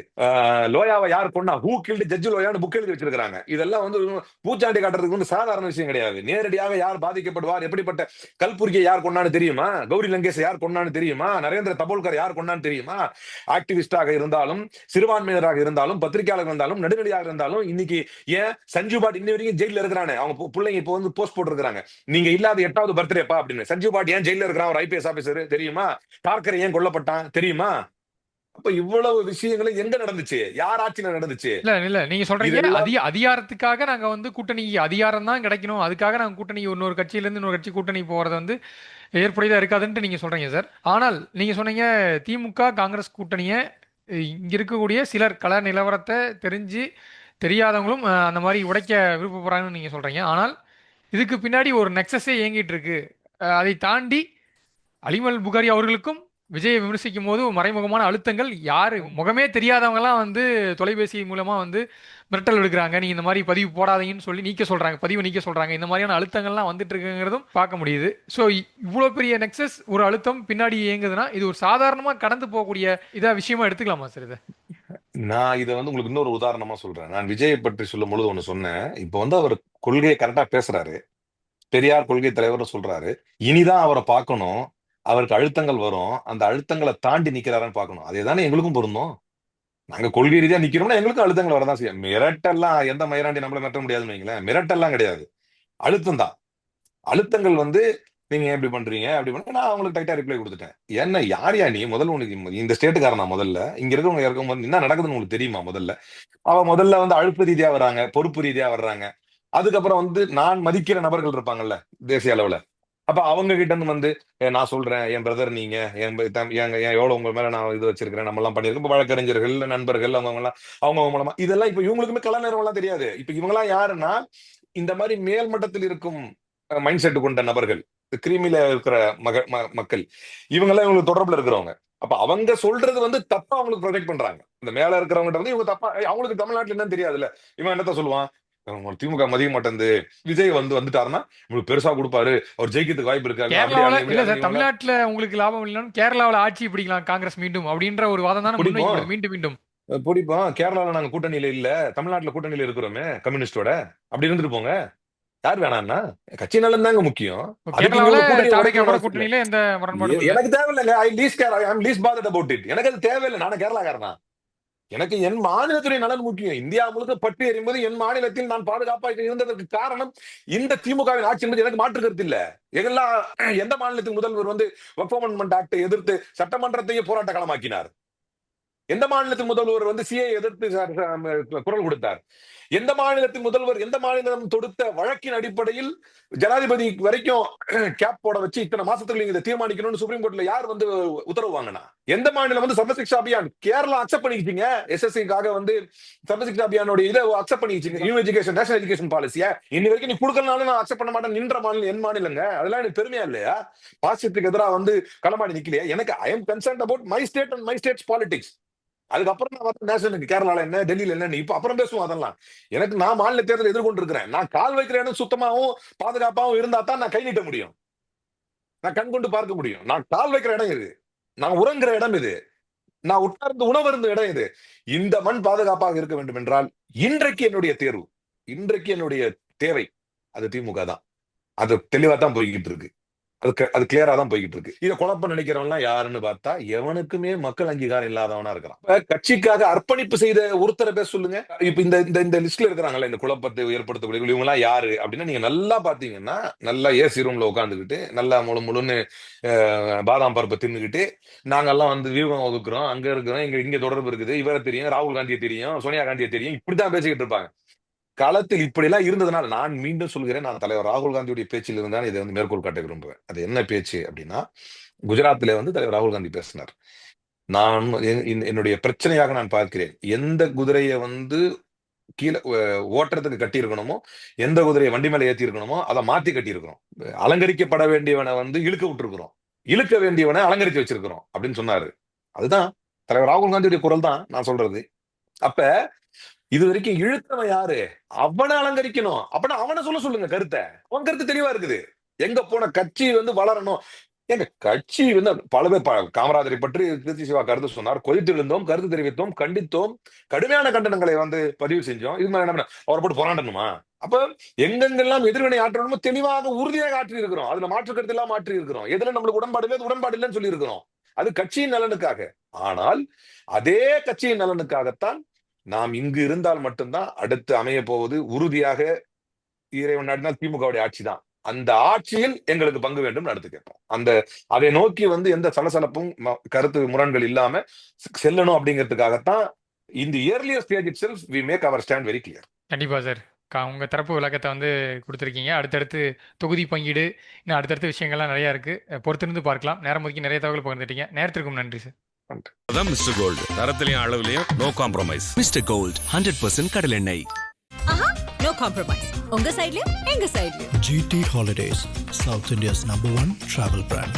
Speaker 6: லோயாவை யார் கொண்டா, ஹூ கில்டு ஜட்ஜ் லோயான்னு புக் எழுதி வச்சிருக்காங்க. இதெல்லாம் வந்து பூச்சாண்டி காட்டுறதுக்கு வந்து சாதாரண விஷயம் கிடையாது. நேரடியாக யார் பாதிக்கப்படுவார், எப்படிப்பட்ட கல்புர்கியை யார் கொண்டான்னு தெரியுமா, கௌரி லங்கேஷ் யார் கொண்டான்னு தெரியுமா, நரேந்திர தபோல்கர் யார் கொண்டான்னு தெரியுமா. ஆக்டிவிஸ்டாக இருந்தாலும், சிறுபான்மையினராக இருந்தாலும், பத்திரிகையாளர் இருந்தாலும், நடுநிலையாக இருந்தாலும், இன்னைக்கு ஏன் சஞ்சீவ் பாட் இன்ன வரைக்கும் ஜெயில இருக்கிறானே, அவங்க பிள்ளைங்க இப்போ வந்து போஸ்ட் போட்டுருக்காங்க, நீங்க இல்லாத 8வது பர்த்டேப்பா அப்படின்னு. சஞ்சீவ் பாட் ஏன் ஜெயில இருக்கிறான், ஒரு IPS ஆபீசர் தெரியுமா. டார்கர் ஏன் கொல்லப்பட்டான் தெரியுமா. அப்ப இவ்வளவு விஷயங்களும் எங்க நடந்துச்சு, யார் ஆட்சியில நடந்துச்சு?
Speaker 5: இல்ல நீங்க சொல்றீங்க
Speaker 6: இதெல்லாம்
Speaker 5: அதிகாரத்துக்காக நாங்க வந்து கூட்டணி அதிகாரம் தான் கிடைக்கணும், அதுக்காக நாங்க கூட்டணி இன்னொரு கட்சியில இருந்து இன்னொரு கட்சி கூட்டணி போறது வந்து ஏற்புடையதா இருக்காதுன்ட்டு நீங்க சொல்றீங்க சார். ஆனால் நீங்க சொன்னீங்க திமுக காங்கிரஸ் கூட்டணியை இங்க இருக்கக்கூடிய சிலர் கள நிலவரத்தை தெரியாதவங்களும் அந்த மாதிரி உடைக்க விருப்பப்படுறாங்கன்னு நீங்க சொல்றீங்க. ஆனால் இதுக்கு பின்னாடி ஒரு நெக்ஸஸே இயங்கிட்டு இருக்கு. அதை தாண்டி அலிமல் புகாரி அவர்களுக்கும் விஜயை விமர்சிக்கும் போது மறைமுகமான அழுத்தங்கள், யாரு முகமே தெரியாதவங்கலாம் வந்து தொலைபேசி மூலமா வந்து மிரட்டல் விடுக்கிறாங்க, நீங்க இந்த மாதிரி பதிவு போடாதீங்கன்னு சொல்லி நீக்க சொல்றாங்க, பதிவு நீக்க சொல்றாங்க. இந்த மாதிரியான அழுத்தங்கள்லாம் வந்துட்டு இருக்குங்கிறதும் பார்க்க முடியுது. ஸோ இவ்வளோ பெரிய நெக்ஸஸ் ஒரு அழுத்தம் பின்னாடி இயங்குதுன்னா இது ஒரு சாதாரணமா கடந்து போகக்கூடிய இதா விஷயமா எடுத்துக்கலாமா சார் இதை?
Speaker 6: நான் இதை வந்து உங்களுக்கு இன்னொரு உதாரணமா சொல்றேன். நான் விஜயை பற்றி சொல்லும் பொழுது ஒண்ணு சொன்னேன். இப்போ வந்து அவர் கொள்கையை கரெக்டா பேசுறாரு, பெரியார் கொள்கை தலைவர்னு சொல்றாரு. இனிதான் அவரை பார்க்கணும், அவருக்கு அழுத்தங்கள் வரும், அந்த அழுத்தங்களை தாண்டி நிக்கிறாரான்னு பார்க்கணும். அதே தானே எங்களுக்கும் பொருந்தும். நாங்க கொள்கை ரீதியா நிக்கிறோம்னா எங்களுக்கும் அழுத்தங்கள் வரதான் செய்யும். மிரட்டெல்லாம் எந்த மயிராண்டி நம்மள மிரட்ட முடியாதுன்னு வைங்களேன். மிரட்டெல்லாம் கிடையாது, அழுத்தம் தான். அழுத்தங்கள் வந்து நீங்க எப்படி பண்றீங்க அப்படி பண்ண, நான் அவங்களுக்கு டைட்டா ரிப்ளை கொடுத்துட்டேன். என்ன யாரையா நீ, முதல்ல உனக்கு இந்த ஸ்டேட்டுக்காரனா, முதல்ல இங்க இருக்கவங்க இருக்கும்போது என்ன நடக்குதுன்னு உங்களுக்கு தெரியுமா? முதல்ல வந்து அழுத்த ரீதியா வர்றாங்க, பொறுப்பு ரீதியா வர்றாங்க. அதுக்கப்புறம் வந்து நான் மதிக்கிற நபர்கள் இருப்பாங்கல்ல தேசிய அளவுல, அப்ப அவங்க கிட்ட இருந்து வந்து நான் சொல்றேன், என் பிரதர் நீங்க, எவ்வளவு உங்க மேல நான் இது வச்சிருக்கிறேன், நம்ம எல்லாம் பண்ணிருக்கோம். இப்ப வழக்கறிஞர்கள், நண்பர்கள், அவங்க எல்லாம் அவங்க மூலமா இதெல்லாம் இப்ப இவங்களுக்குமே கல நேரம் எல்லாம் தெரியாது. இப்ப இவங்க எல்லாம் யாருன்னா இந்த மாதிரி மேல் மட்டத்தில் இருக்கும் மைண்ட் செட் கொண்ட நபர்கள், கிரீமில இருக்கிற மக்கள், இவங்க எல்லாம் இவங்களுக்கு தொடர்புல இருக்கிறவங்க. அப்ப அவங்க சொல்றது வந்து தப்பா அவங்களுக்கு ப்ரொஜெக்ட் பண்றாங்க. இந்த மேல இருக்கிறவங்க வந்து இவங்க தப்பா, அவங்களுக்கு தமிழ்நாட்டுல என்னன்னு தெரியாதுல்ல. இவன் என்னத்த சொல்லுவான், திமுக மதிய மாட்டேன், விஜய் வந்துட்டாருன்னா உங்களுக்கு பெருசா கொடுப்பாரு, அவர் ஜெயிக்கிறதுக்கு வாய்ப்பு இருக்காது.
Speaker 5: தமிழ்நாட்டுல உங்களுக்கு லாபம் இல்லைன்னு கேரளாவில ஆட்சி பிடிக்கலாம் காங்கிரஸ் மீண்டும் அப்படின்ற ஒரு வாதம் தான் மீண்டும் மீண்டும்
Speaker 6: பிடிப்போம். கேரளாவில நாங்க கூட்டணியில இல்ல, தமிழ்நாட்டுல கூட்டணியில இருக்கிறோமே கம்யூனிஸ்டோட, அப்படி இருந்துட்டு போங்க. யார் வேணாம்னா கட்சி நலன் தாங்க முக்கியம். எனக்கு தேவையில்லைங்க. எனக்கு அது தேவையில்லை. நானும் கேரளாக்காரனா, எனக்கு என் மாநிலத்துடைய நலன் முக்கியம். இந்தியா முழுக்க பட்டு எறியும்போது என் மாநிலத்தில் நான் பாதுகாப்பாக இருந்ததற்கு காரணம் இந்த திமுகவின் ஆட்சி என்பது எனக்கு மாற்று கருத்து இல்ல. எந்த மாநிலத்தின் முதல்வர் வந்து வக்ஃப் அமெண்ட்மென்ட் ஆக்டை எதிர்த்து சட்டமன்றத்தையே போராட்ட களமாக்கினார்? எந்த மாநிலத்தின் முதல்வர் வந்து சிஏ எதிர்த்து குரல் கொடுத்தார்? எந்த மாநிலத்தின் முதல்வர் எந்த மாநிலம் தொடுத்த வழக்கின் அடிப்படையில் ஜனாதிபதி வரைக்கும் கேப் போட வச்சு இத்தனை மாசத்துக்கு நீங்க இதை தீர்மானிக்கணும்னு சுப்ரீம் கோர்ட்ல யார் வந்து உத்தரவு வாங்கினா? எந்த மாநிலம் வந்து சர்வசிக்ஷா அபியான் கேரளா அக்செப்ட் பண்ணிக்கிட்டீங்க, SSC-க்காக வந்து சர்வசிக்ஷா அபியானோட இதை அக்செப்ட் பண்ணிக்கிட்டீங்க, நியூ எஜுகேஷன் நேஷனல் எஜுகேஷன் பாலிசியா. இன்னி வரைக்கும் நீ கொடுக்கலனாலும் நான் அக்செப்ட் பண்ண மாட்டேன் நின்ற மாநிலம் என் மாநிலங்க. அதெல்லாம் எனக்கு பெருமையா இல்லையா? பாசித்துக்கு எதிராக வந்து களமாடி நிக்கலையா? எனக்கு I am concerned about my state and my states politics. அதுக்கப்புறம் நான் நேஷனுக்கு கேரளால என்ன, டெல்லியில என்ன, இப்ப அப்புறம் பேசுவோம் அதெல்லாம். எனக்கு நான் மாநில தேர்தல் எதிர்கொண்டு இருக்கிறேன். நான் கால் வைக்கிற இடம் சுத்தமாவும் பாதுகாப்பாவும் இருந்தா தான் நான் கை நீட்ட முடியும், நான் கண் கொண்டு பார்க்க முடியும். நான் கால் வைக்கிற இடம் இது, நான் உறங்குற இடம் இது, நான் உட்கார்ந்து உணவருந்த இடம் இது. இந்த மண் பாதுகாப்பாக இருக்க வேண்டும் என்றால் இன்றைக்கு என்னுடைய தேர்வு, இன்றைக்கு என்னுடைய தேவை அது திமுக தான். அது தெளிவா தான் போய்கிட்டு இருக்கு, அது கிளியரா தான் போய்கிட்டு இருக்கு. இதை குழப்பம் நினைக்கிறவன்லாம் யாருன்னு பார்த்தா எவனுக்குமே மக்கள் அங்கீகாரம் இல்லாதவனா இருக்கிறான். கட்சிக்காக அர்ப்பணிப்பு செய்த ஒருத்தரை பேச சொல்லுங்க. இப்ப இந்த லிஸ்ட்ல இருக்கிறாங்கல்ல, இந்த குழப்பத்தை ஏற்படுத்தக்கூடிய இவங்க எல்லாம் யாரு அப்படின்னா, நீங்க நல்லா பாத்தீங்கன்னா நல்லா ஏசி ரூம்ல உட்காந்துக்கிட்டு நல்லா முழுன்னு பாதாம் பருப்பை தின்னுக்கிட்டு நாங்கெல்லாம் வந்து வியூகம் ஒதுக்குறோம், அங்க இருக்கிறோம், இங்க தொடர்பு இருக்குது, இவரை தெரியும், ராகுல் காந்தியை தெரியும், சோனியா காந்தியை தெரியும், இப்படித்தான் பேசிக்கிட்டு இருப்பாங்க. களத்தில் இப்படிலாம் இருந்ததுனால நான் மீண்டும் சொல்கிறேன், நான் தலைவர் ராகுல் காந்தியுடைய பேச்சில் இருந்தால் இதை வந்து மேற்கோள் காட்ட விரும்புவேன். அது என்ன பேச்சு அப்படின்னா, குஜராத்திலே வந்து தலைவர் ராகுல் காந்தி பேசினார். நான் என்னுடைய பிரச்சனையாக நான் பார்க்கிறேன், எந்த குதிரையை வந்து கீழே ஓட்டுறதுக்கு கட்டி இருக்கணுமோ, எந்த குதிரையை வண்டி மேல ஏத்தி இருக்கணுமோ அதை மாத்தி கட்டி இருக்கிறோம். அலங்கரிக்கப்பட வேண்டியவனை வந்து இழுக்க விட்டுருக்கிறோம், இழுக்க வேண்டியவனை அலங்கரித்து வச்சிருக்கிறோம் அப்படின்னு சொன்னாரு. அதுதான் தலைவர் ராகுல் காந்தியுடைய குரல் தான் நான் சொல்றது. அப்ப இது வரைக்கும் இழுத்தவன் யாரு? அவனை அலங்கரிக்கணும். அப்படின்னா அவனை சொல்லுங்க கருத்தை. அவன் கருத்து தெளிவா இருக்குது. எங்க போன கட்சி வந்து வளரணும். எங்க கட்சி வந்து பல பேர் காமராஜரை பற்றி கீர்த்தி சிவா கருத்து சொன்னார். கொதித்து எழுந்தோம், கருத்து தெரிவித்தோம், கண்டித்தோம், கடுமையான கண்டனங்களை வந்து பதிவு செஞ்சோம். இது மாதிரி என்ன அவரை போட்டு போராடணுமா? அப்ப எங்கெங்கெல்லாம் எதிர்வினை ஆற்றணுமோ தெளிவாக உறுதியாக ஆற்றி இருக்கிறோம். அதுல மாற்று கருத்து எல்லாம் மாற்றி இருக்கிறோம். எதுல நம்மளுக்கு உடன்பாடு இல்லைன்னு சொல்லி இருக்கிறோம். அது கட்சியின் நலனுக்காக. ஆனால் அதே கட்சியின் நலனுக்காகத்தான் நாம் இங்கு இருந்தால் மட்டும்தான் அடுத்து அமைய போவது உறுதியாக இறைவன் நாடினால் திமுகவுடைய ஆட்சி தான். அந்த ஆட்சியில் எங்களுக்கு பங்கு வேண்டும் அடுத்து கேட்போம். அதை நோக்கி வந்து எந்த சலசலப்பும் கருத்து முரண்கள் இல்லாம செல்லணும் அப்படிங்கிறதுக்காகத்தான் இந்த earlier stage itself we make our stand very clear.
Speaker 5: கண்டிப்பா சார். உங்க தரப்பு விளக்கத்தை வந்து கொடுத்துருக்கீங்க. அடுத்தடுத்து தொகுதி பங்கீடு, இன்னும் அடுத்தடுத்த விஷயங்கள்லாம் நிறைய இருக்கு. பொறுத்திருந்து பார்க்கலாம். நேரம் ஒதுக்கி நிறைய தகவல் பகிர்ந்துட்டீங்க. நேரத்திற்கும் நன்றி சார்.
Speaker 1: அதான் மிஸ்டர் கோல்டு, தரத்திலையும் அளவுலையும் நோ காம்ப்ரமைஸ்.
Speaker 2: மிஸ்டர் கோல்ட் 100% கடலெண்ணெய்.
Speaker 3: ஆஹா, நோ காம்ப்ரமைஸ். உங்க சைடுலயும் எங்க சைடுலயும்.
Speaker 4: GT Holidays, South India's #1 travel brand.